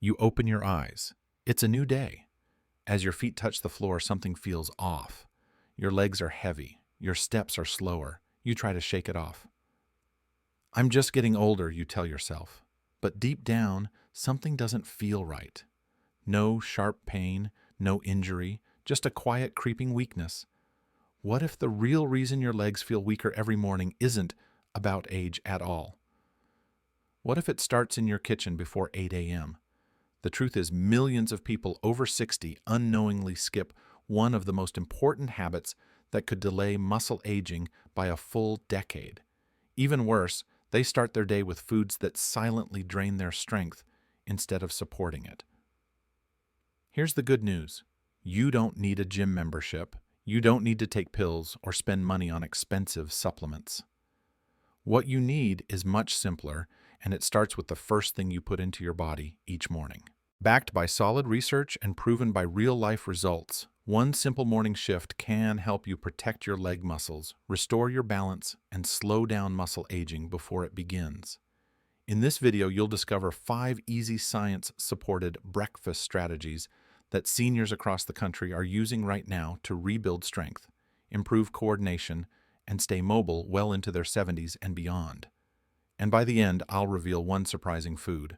You open your eyes. It's a new day. As your feet touch the floor, something feels off. Your legs are heavy. Your steps are slower. You try to shake it off. I'm just getting older, you tell yourself. But deep down, something doesn't feel right. No sharp pain, no injury, just a quiet creeping weakness. What if the real reason your legs feel weaker every morning isn't about age at all? What if it starts in your kitchen before 8 a.m.? The truth is, millions of people over 60 unknowingly skip one of the most important habits that could delay muscle aging by a full decade. Even worse, they start their day with foods that silently drain their strength instead of supporting it. Here's the good news. You don't need a gym membership. You don't need to take pills or spend money on expensive supplements. What you need is much simpler, and it starts with the first thing you put into your body each morning. Backed by solid research and proven by real-life results, one simple morning shift can help you protect your leg muscles, restore your balance, and slow down muscle aging before it begins. In this video, you'll discover 5 easy science-supported breakfast strategies that seniors across the country are using right now to rebuild strength, improve coordination, and stay mobile well into their 70s and beyond. And by the end, I'll reveal one surprising food,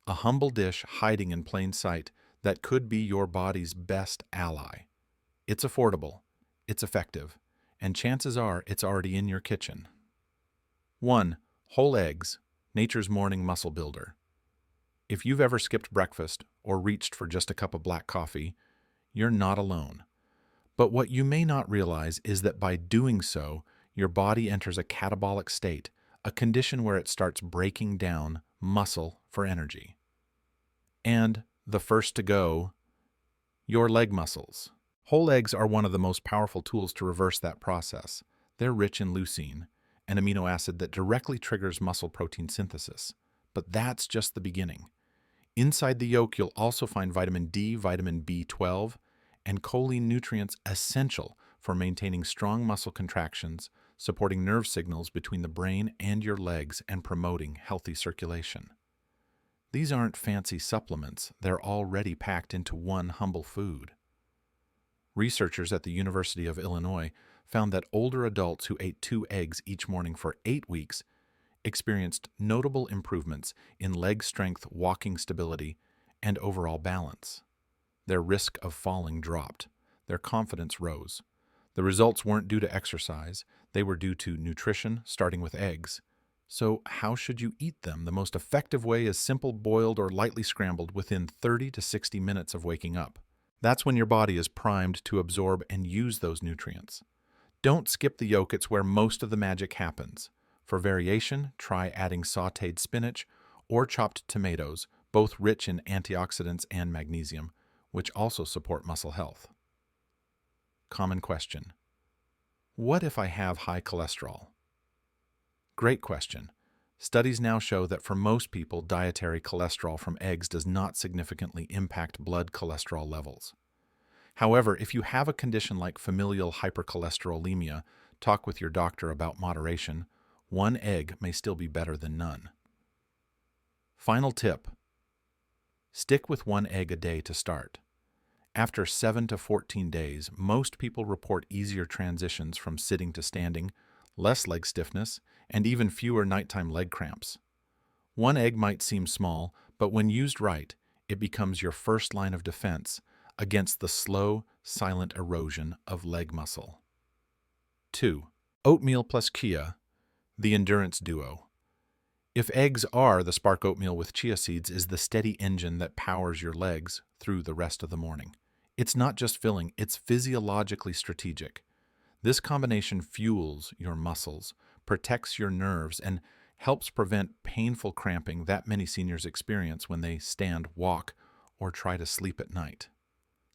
a humble dish hiding in plain sight that could be your body's best ally. It's affordable, it's effective, and chances are it's already in your kitchen. 1. Whole eggs, nature's morning muscle builder. If you've ever skipped breakfast or reached for just a cup of black coffee, you're not alone. But what you may not realize is that by doing so, your body enters a catabolic state, a condition where it starts breaking down muscle for energy. And the first to go, your leg muscles. Whole eggs are one of the most powerful tools to reverse that process. They're rich in leucine, an amino acid that directly triggers muscle protein synthesis. But that's just the beginning. Inside the yolk, you'll also find vitamin D, vitamin B12, and choline nutrients essential for maintaining strong muscle contractions, supporting nerve signals between the brain and your legs, and promoting healthy circulation. These aren't fancy supplements, they're already packed into one humble food. Researchers at the University of Illinois found that older adults who ate 2 eggs each morning for 8 weeks experienced notable improvements in leg strength, walking stability, and overall balance. Their risk of falling dropped. Their confidence rose. The results weren't due to exercise, they were due to nutrition, starting with eggs. So how should you eat them? The most effective way is simple, boiled or lightly scrambled within 30 to 60 minutes of waking up. That's when your body is primed to absorb and use those nutrients. Don't skip the yolk, it's where most of the magic happens. For variation, try adding sautéed spinach or chopped tomatoes, both rich in antioxidants and magnesium, which also support muscle health. Common question: what if I have high cholesterol? Great question. Studies now show that for most people, dietary cholesterol from eggs does not significantly impact blood cholesterol levels. However, if you have a condition like familial hypercholesterolemia, talk with your doctor about moderation. 1 egg may still be better than none. Final tip: stick with 1 egg a day to start. After 7 to 14 days, most people report easier transitions from sitting to standing, less leg stiffness, and even fewer nighttime leg cramps. 1 egg might seem small, but when used right, it becomes your first line of defense against the slow, silent erosion of leg muscle. 2. Oatmeal plus chia, the endurance duo. If eggs are the spark, oatmeal with chia seeds is the steady engine that powers your legs through the rest of the morning. It's not just filling, it's physiologically strategic. This combination fuels your muscles, protects your nerves, and helps prevent painful cramping that many seniors experience when they stand, walk, or try to sleep at night.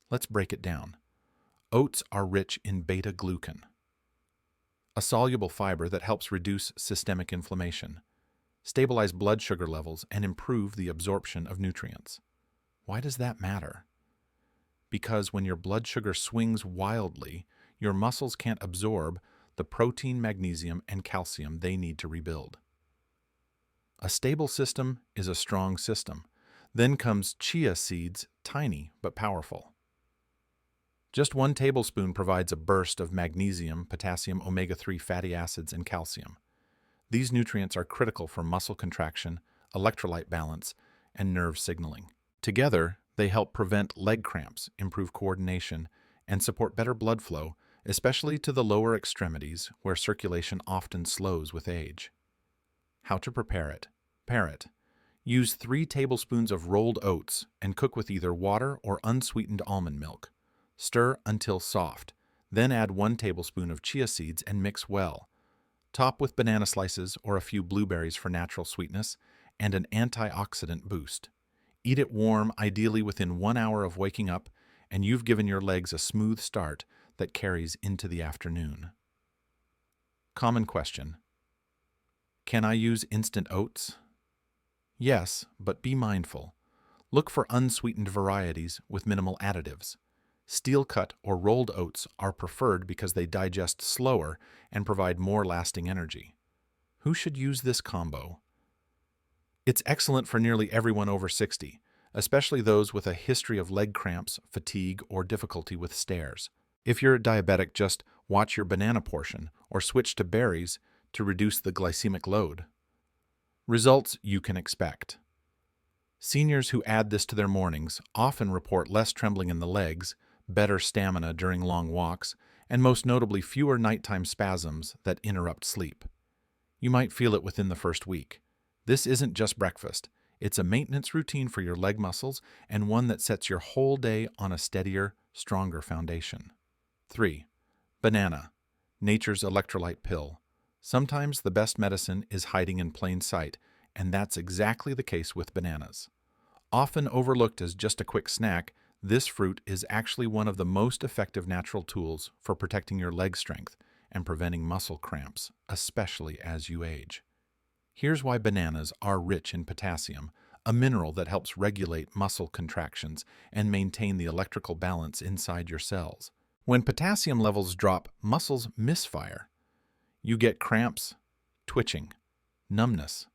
Let's break it down. Oats are rich in beta-glucan, a soluble fiber that helps reduce systemic inflammation, stabilize blood sugar levels, and improve the absorption of nutrients. Why does that matter? Because when your blood sugar swings wildly, your muscles can't absorb the protein, magnesium, and calcium they need to rebuild. A stable system is a strong system. Then comes chia seeds, tiny but powerful. Just 1 tablespoon provides a burst of magnesium, potassium, omega-3 fatty acids, and calcium. These nutrients are critical for muscle contraction, electrolyte balance, and nerve signaling. Together, they help prevent leg cramps, improve coordination, and support better blood flow, especially to the lower extremities where circulation often slows with age. How to prepare it? Pair it. Use 3 tablespoons of rolled oats and cook with either water or unsweetened almond milk. Stir until soft. Then add 1 tablespoon of chia seeds and mix well. Top with banana slices or a few blueberries for natural sweetness and an antioxidant boost. Eat it warm, ideally within 1 hour of waking up, and you've given your legs a smooth start that carries into the afternoon. Common question: can I use instant oats? Yes, but be mindful. Look for unsweetened varieties with minimal additives. Steel-cut or rolled oats are preferred because they digest slower and provide more lasting energy. Who should use this combo? It's excellent for nearly everyone over 60, especially those with a history of leg cramps, fatigue, or difficulty with stairs. If you're a diabetic, just watch your banana portion or switch to berries to reduce the glycemic load. Results you can expect. Seniors who add this to their mornings often report less trembling in the legs, better stamina during long walks, and most notably fewer nighttime spasms that interrupt sleep. You might feel it within the first week. This isn't just breakfast. It's a maintenance routine for your leg muscles and one that sets your whole day on a steadier, stronger foundation. 3. Banana, nature's electrolyte pill. Sometimes the best medicine is hiding in plain sight, and that's exactly the case with bananas. Often overlooked as just a quick snack, this fruit is actually one of the most effective natural tools for protecting your leg strength and preventing muscle cramps, especially as you age. Here's why bananas are rich in potassium, a mineral that helps regulate muscle contractions and maintain the electrical balance inside your cells. When potassium levels drop, muscles misfire. You get cramps, twitching, numbness,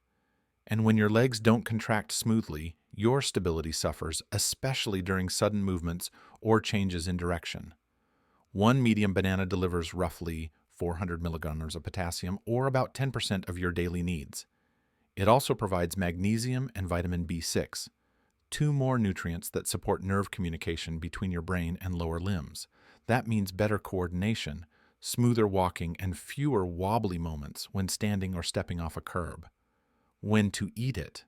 and when your legs don't contract smoothly, your stability suffers, especially during sudden movements or changes in direction. 1 medium banana delivers roughly 400 milligrams of potassium, or about 10% of your daily needs. It also provides magnesium and vitamin B6, 2 more nutrients that support nerve communication between your brain and lower limbs. That means better coordination, smoother walking, and fewer wobbly moments when standing or stepping off a curb. When to eat it?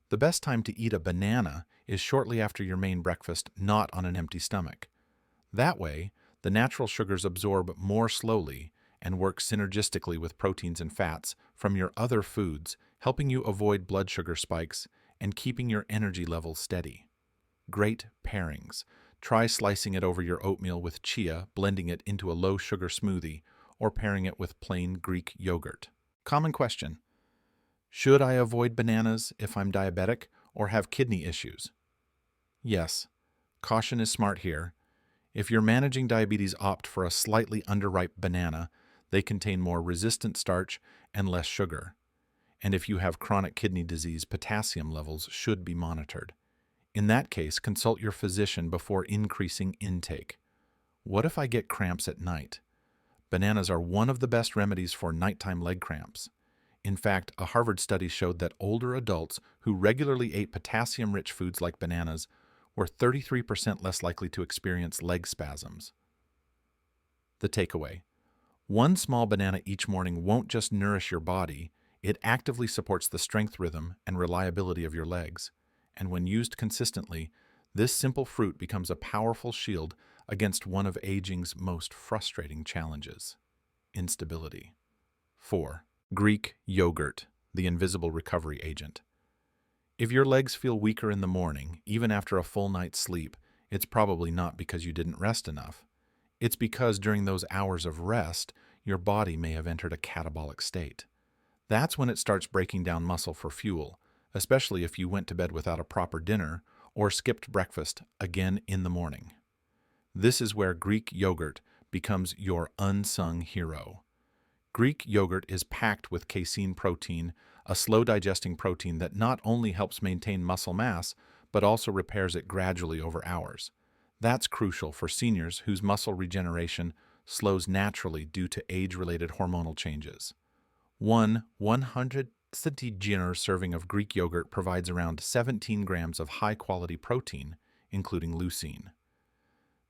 The best time to eat a banana is shortly after your main breakfast, not on an empty stomach. That way, the natural sugars absorb more slowly and work synergistically with proteins and fats from your other foods, helping you avoid blood sugar spikes and keeping your energy levels steady. Great pairings. Try slicing it over your oatmeal with chia, blending it into a low-sugar smoothie, or pairing it with plain Greek yogurt. Common question: should I avoid bananas if I'm diabetic or have kidney issues? Yes. Caution is smart here. If you're managing diabetes, opt for a slightly underripe banana. They contain more resistant starch and less sugar. And if you have chronic kidney disease, potassium levels should be monitored. In that case, consult your physician before increasing intake. What if I get cramps at night? Bananas are one of the best remedies for nighttime leg cramps. In fact, a Harvard study showed that older adults who regularly ate potassium-rich foods like bananas were 33% less likely to experience leg spasms. The takeaway: 1 small banana each morning won't just nourish your body, it actively supports the strength, rhythm, and reliability of your legs. And when used consistently, this simple fruit becomes a powerful shield against one of aging's most frustrating challenges: instability. 4. Greek yogurt, the invisible recovery agent. If your legs feel weaker in the morning, even after a full night's sleep, it's probably not because you didn't rest enough. It's because during those hours of rest, your body may have entered a catabolic state. That's when it starts breaking down muscle for fuel, especially if you went to bed without a proper dinner or skipped breakfast again in the morning. This is where Greek yogurt becomes your unsung hero. Greek yogurt is packed with casein protein, a slow-digesting protein that not only helps maintain muscle mass, but also repairs it gradually over hours. That's crucial for seniors whose muscle regeneration slows naturally due to age-related hormonal changes. One 100 serving of Greek yogurt provides around 17 grams of high-quality protein, including leucine,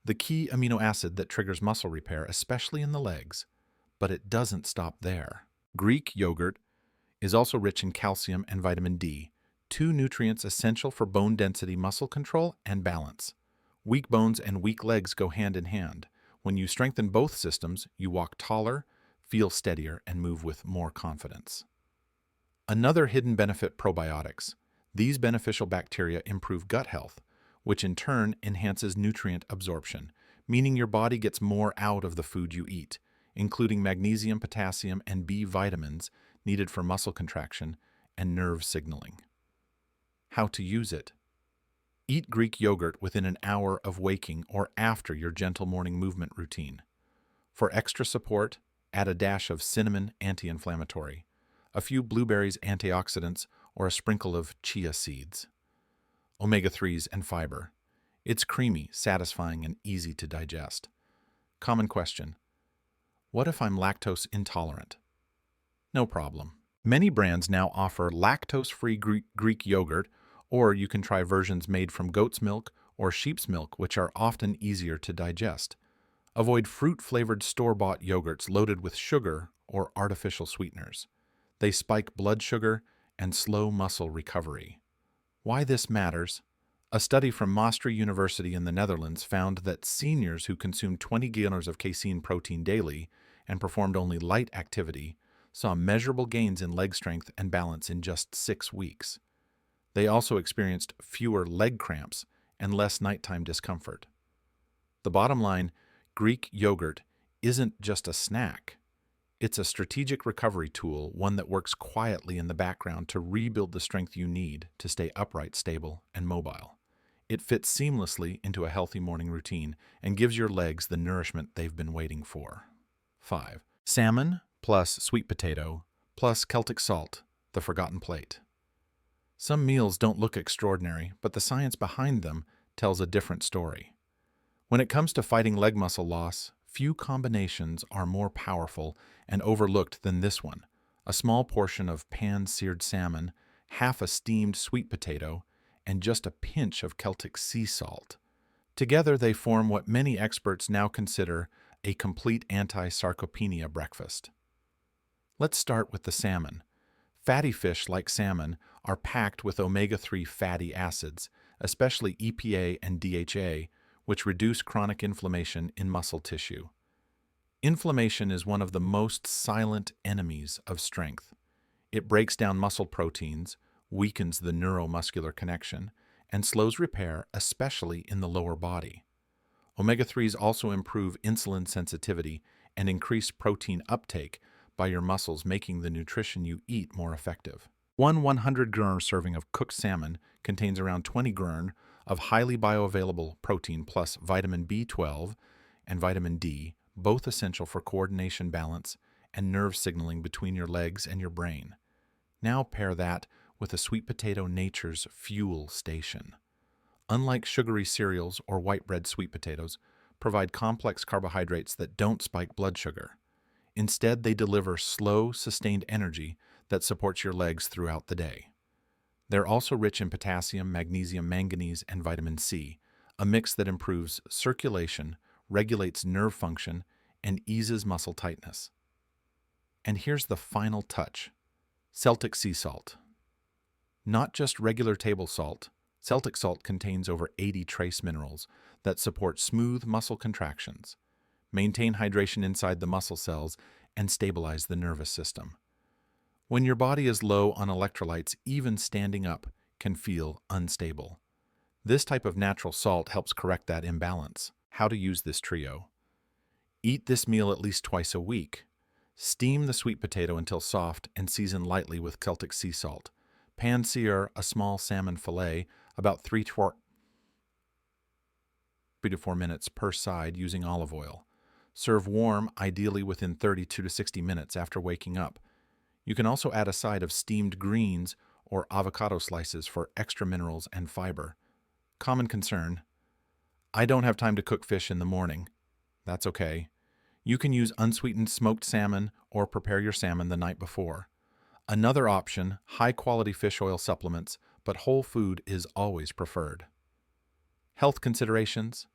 the key amino acid that triggers muscle repair, especially in the legs. But it doesn't stop there. Greek yogurt is also rich in calcium and vitamin D, two nutrients essential for bone density, muscle control, and balance. Weak bones and weak legs go hand in hand. When you strengthen both systems, you walk taller, feel steadier, and move with more confidence. Another hidden benefit: probiotics. These beneficial bacteria improve gut health, which in turn enhances nutrient absorption, meaning your body gets more out of the food you eat, including magnesium, potassium, and B vitamins needed for muscle contraction and nerve signaling. How to use it? Eat Greek yogurt within an hour of waking or after your gentle morning movement routine. For extra support, add a dash of cinnamon anti-inflammatory, a few blueberries antioxidants, or a sprinkle of chia seeds. Omega-3s and fiber. It's creamy, satisfying, and easy to digest. Common question: what if I'm lactose intolerant? No problem. Many brands now offer lactose-free Greek yogurt, or you can try versions made from goat's milk or sheep's milk, which are often easier to digest. Avoid fruit-flavored store-bought yogurts loaded with sugar or artificial sweeteners. They spike blood sugar and slow muscle recovery. Why this matters? A study from Maastricht University in the Netherlands found that seniors who consumed 20 grams of casein protein daily and performed only light activity saw measurable gains in leg strength and balance in just 6 weeks. They also experienced fewer leg cramps and less nighttime discomfort. The bottom line: Greek yogurt isn't just a snack. It's a strategic recovery tool, one that works quietly in the background to rebuild the strength you need to stay upright, stable, and mobile. It fits seamlessly into a healthy morning routine and gives your legs the nourishment they've been waiting for. 5. Salmon plus sweet potato plus Celtic salt, the forgotten plate. Some meals don't look extraordinary, but the science behind them tells a different story. When it comes to fighting leg muscle loss, few combinations are more powerful and overlooked than this one: a small portion of pan-seared salmon, half a steamed sweet potato, and just a pinch of Celtic sea salt. Together they form what many experts now consider a complete anti-sarcopenia breakfast. Let's start with the salmon. Fatty fish like salmon are packed with omega-3 fatty acids, especially EPA and DHA, which reduce chronic inflammation in muscle tissue. Inflammation is one of the most silent enemies of strength. It breaks down muscle proteins, weakens the neuromuscular connection, and slows repair, especially in the lower body. Omega-3s also improve insulin sensitivity and increase protein uptake by your muscles, making the nutrition you eat more effective. One 100-gram serving of cooked salmon contains around 20 grams of highly bioavailable protein plus vitamin B12 and vitamin D, both essential for coordination, balance, and nerve signaling between your legs and your brain. Now pair that with a sweet potato, nature's fuel station. Unlike sugary cereals or white bread, sweet potatoes provide complex carbohydrates that don't spike blood sugar. Instead, they deliver slow, sustained energy that supports your legs throughout the day. They're also rich in potassium, magnesium, manganese, and vitamin C, a mix that improves circulation, regulates nerve function, and eases muscle tightness. And here's the final touch: Celtic sea salt. Not just regular table salt, Celtic salt contains over 80 trace minerals that support smooth muscle contractions, maintain hydration inside the muscle cells, and stabilize the nervous system. When your body is low on electrolytes, even standing up can feel unstable. This type of natural salt helps correct that imbalance. How to use this trio? Eat this meal at least twice a week. Steam the sweet potato until soft and season lightly with Celtic sea salt. Pan-sear a small salmon fillet about 3 to 4 minutes per side using olive oil. Serve warm, ideally within 32 to 60 minutes after waking up. You can also add a side of steamed greens or avocado slices for extra minerals and fiber. Common concern: I don't have time to cook fish in the morning. That's okay. You can use unsweetened smoked salmon or prepare your salmon the night before. Another option, high-quality fish oil supplements, but whole food is always preferred. Health considerations: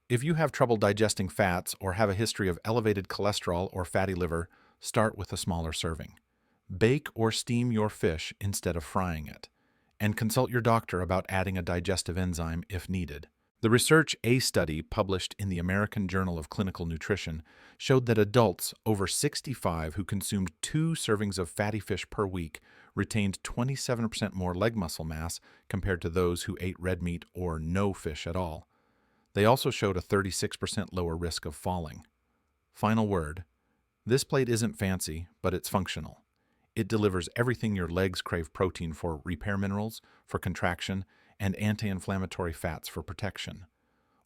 if you have trouble digesting fats or have a history of elevated cholesterol or fatty liver, start with a smaller serving. Bake or steam your fish instead of frying it, and consult your doctor about adding a digestive enzyme if needed. The Research A study published in the American Journal of Clinical Nutrition showed that adults over 65 who consumed 2 servings of fatty fish per week retained 27% more leg muscle mass compared to those who ate red meat or no fish at all. They also showed a 36% lower risk of falling. Final word: this plate isn't fancy, but it's functional. It delivers everything your legs crave: protein for repair minerals, for contraction, and anti-inflammatory fats for protection.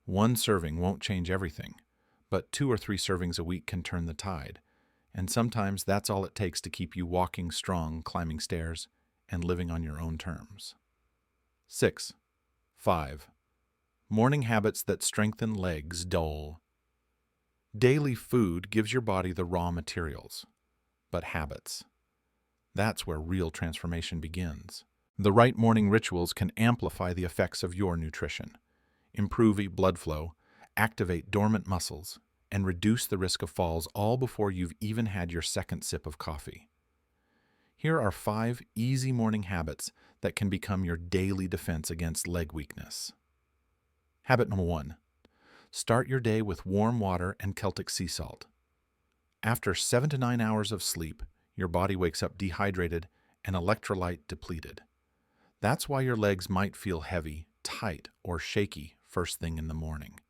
One serving won't change everything, but 2 or 3 servings a week can turn the tide. And sometimes that's all it takes to keep you walking strong, climbing stairs, and living on your own terms. 5. Morning habits that strengthen legs dull. Daily food gives your body the raw materials, but habits, that's where real transformation begins. The right morning rituals can amplify the effects of your nutrition, improve blood flow, activate dormant muscles, and reduce the risk of falls all before you've even had your second sip of coffee. Here are 5 easy morning habits that can become your daily defense against leg weakness. Habit number 1. Start your day with warm water and Celtic sea salt. After 7 to 9 hours of sleep, your body wakes up dehydrated and electrolyte depleted. That's why your legs might feel heavy, tight, or shaky first thing in the morning.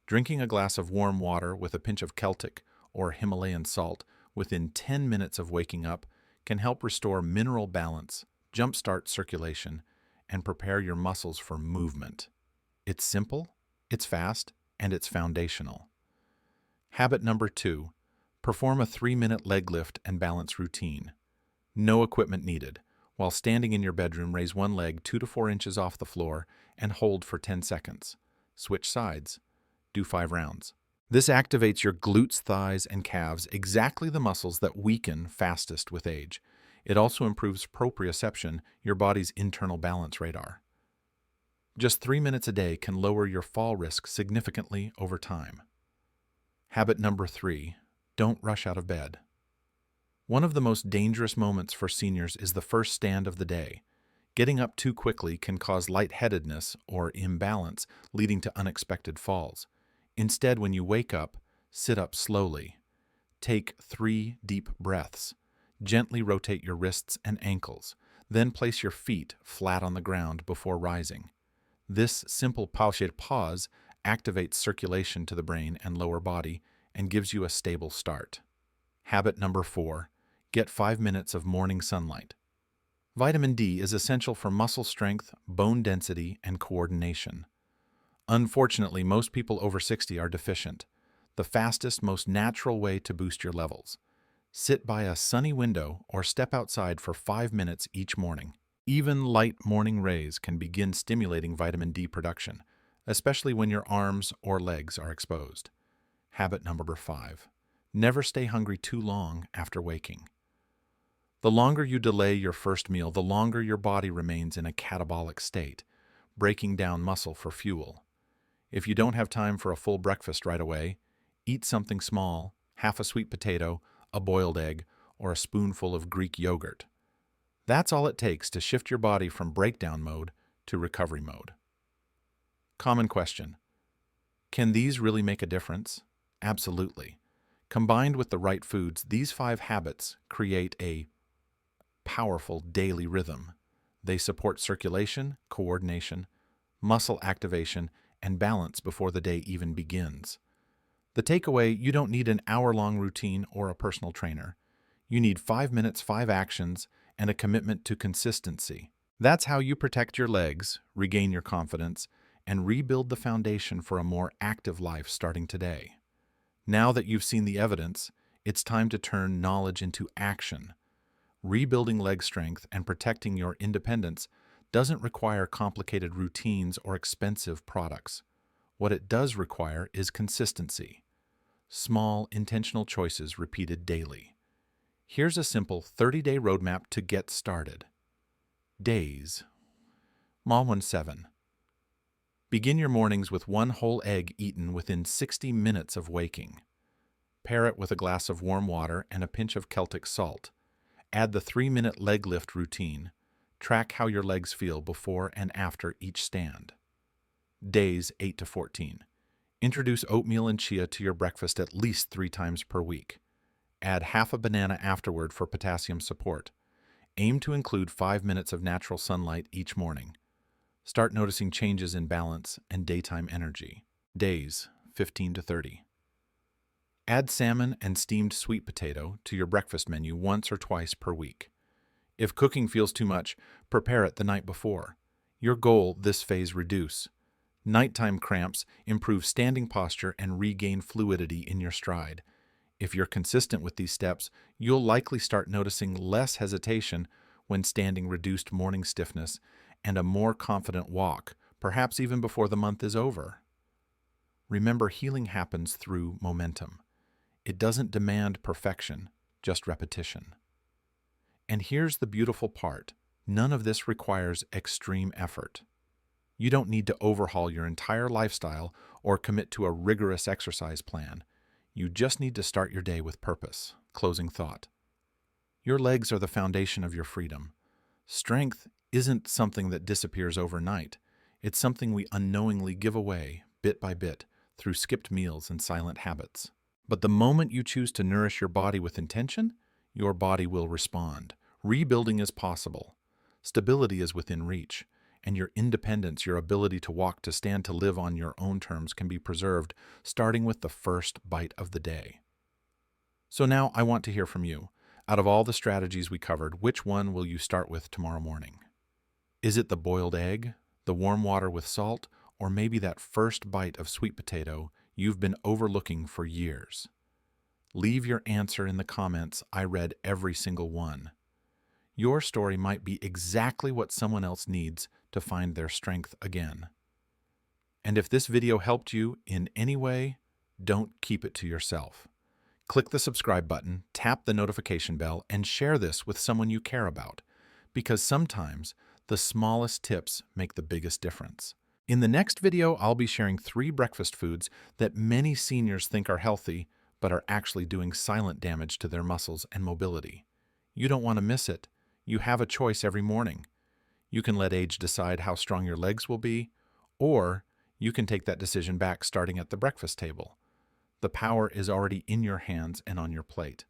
Drinking a glass of warm water with a pinch of Celtic or Himalayan salt within 10 minutes of waking up can help restore mineral balance, jumpstart circulation, and prepare your muscles for movement. It's simple, it's fast, and it's foundational. Habit number 2. Perform a 3-minute leg lift and balance routine. No equipment needed. While standing in your bedroom, raise one leg 2 to 4 inches off the floor and hold for 10 seconds. Switch sides. Do 5 rounds. This activates your glutes, thighs, and calves, exactly the muscles that weaken fastest with age. It also improves proprioception, your body's internal balance radar. Just 3 minutes a day can lower your fall risk significantly over time. Habit number 3. Don't rush out of bed. One of the most dangerous moments for seniors is the first stand of the day. Getting up too quickly can cause lightheadedness or imbalance, leading to unexpected falls. Instead, when you wake up, sit up slowly. Take 3 deep breaths. Gently rotate your wrists and ankles. Then place your feet flat on the ground before rising. This simple pause activates circulation to the brain and lower body and gives you a stable start. Habit number 4. Get 5 minutes of morning sunlight. Vitamin D is essential for muscle strength, bone density, and coordination. Unfortunately, most people over 60 are deficient. The fastest, most natural way to boost your levels: sit by a sunny window or step outside for 5 minutes each morning. Even light morning rays can begin stimulating vitamin D production, especially when your arms or legs are exposed. Habit number 5. Never stay hungry too long after waking. The longer you delay your first meal, the longer your body remains in a catabolic state, breaking down muscle for fuel. If you don't have time for a full breakfast right away, eat something small: half a sweet potato, a boiled egg, or a spoonful of Greek yogurt. That's all it takes to shift your body from breakdown mode to recovery mode. Common question: can these really make a difference? Absolutely. Combined with the right foods, these 5 habits create a powerful daily rhythm. They support circulation, coordination, muscle activation, and balance before the day even begins. The takeaway: you don't need an hour-long routine or a personal trainer. You need 5 minutes, 5 actions, and a commitment to consistency. That's how you protect your legs, regain your confidence, and rebuild the foundation for a more active life starting today. Now that you've seen the evidence, It's time to turn knowledge into action. Rebuilding leg strength and protecting your independence doesn't require complicated routines or expensive products. What it does require is consistency. Small, intentional choices repeated daily. Here's a simple 30-day roadmap to get started. Days. Small 7. Begin your mornings with one whole egg eaten within 60 minutes of waking. Pair it with a glass of warm water and a pinch of Celtic salt. Add the 3-minute leg lift routine. Track how your legs feel before and after each stand. Days 8 to 14. Introduce oatmeal and chia to your breakfast at least 3 times per week. Add half a banana afterward for potassium support. Aim to include 5 minutes of natural sunlight each morning. Start noticing changes in balance and daytime energy. Days 15 to 30. Add salmon and steamed sweet potato to your breakfast menu once or twice per week. If cooking feels too much, prepare it the night before. Your goal this phase: reduce nighttime cramps, improve standing posture, and regain fluidity in your stride. If you're consistent with these steps, you'll likely start noticing less hesitation when standing, reduced morning stiffness, and a more confident walk, perhaps even before the month is over. Remember, healing happens through momentum. It doesn't demand perfection, just repetition. And here's the beautiful part: none of this requires extreme effort. You don't need to overhaul your entire lifestyle or commit to a rigorous exercise plan. You just need to start your day with purpose. Closing thought. Your legs are the foundation of your freedom. Strength isn't something that disappears overnight. It's something we unknowingly give away, bit by bit, through skipped meals and silent habits. But the moment you choose to nourish your body with intention, your body will respond. Rebuilding is possible. Stability is within reach. And your independence, your ability to walk, to stand, to live on your own terms can be preserved, starting with the first bite of the day. So now I want to hear from you. Out of all the strategies we covered, which one will you start with tomorrow morning? Is it the boiled egg, the warm water with salt, or maybe that first bite of sweet potato you've been overlooking for years? Leave your answer in the comments. I read every single one. Your story might be exactly what someone else needs to find their strength again. And if this video helped you in any way, don't keep it to yourself. Click the subscribe button, tap the notification bell, and share this with someone you care about, because sometimes the smallest tips make the biggest difference. In the next video, I'll be sharing 3 breakfast foods that many seniors think are healthy, but are actually doing silent damage to their muscles and mobility. You don't want to miss it. You have a choice every morning. You can let age decide how strong your legs will be, or you can take that decision back starting at the breakfast table. The power is already in your hands and on your plate.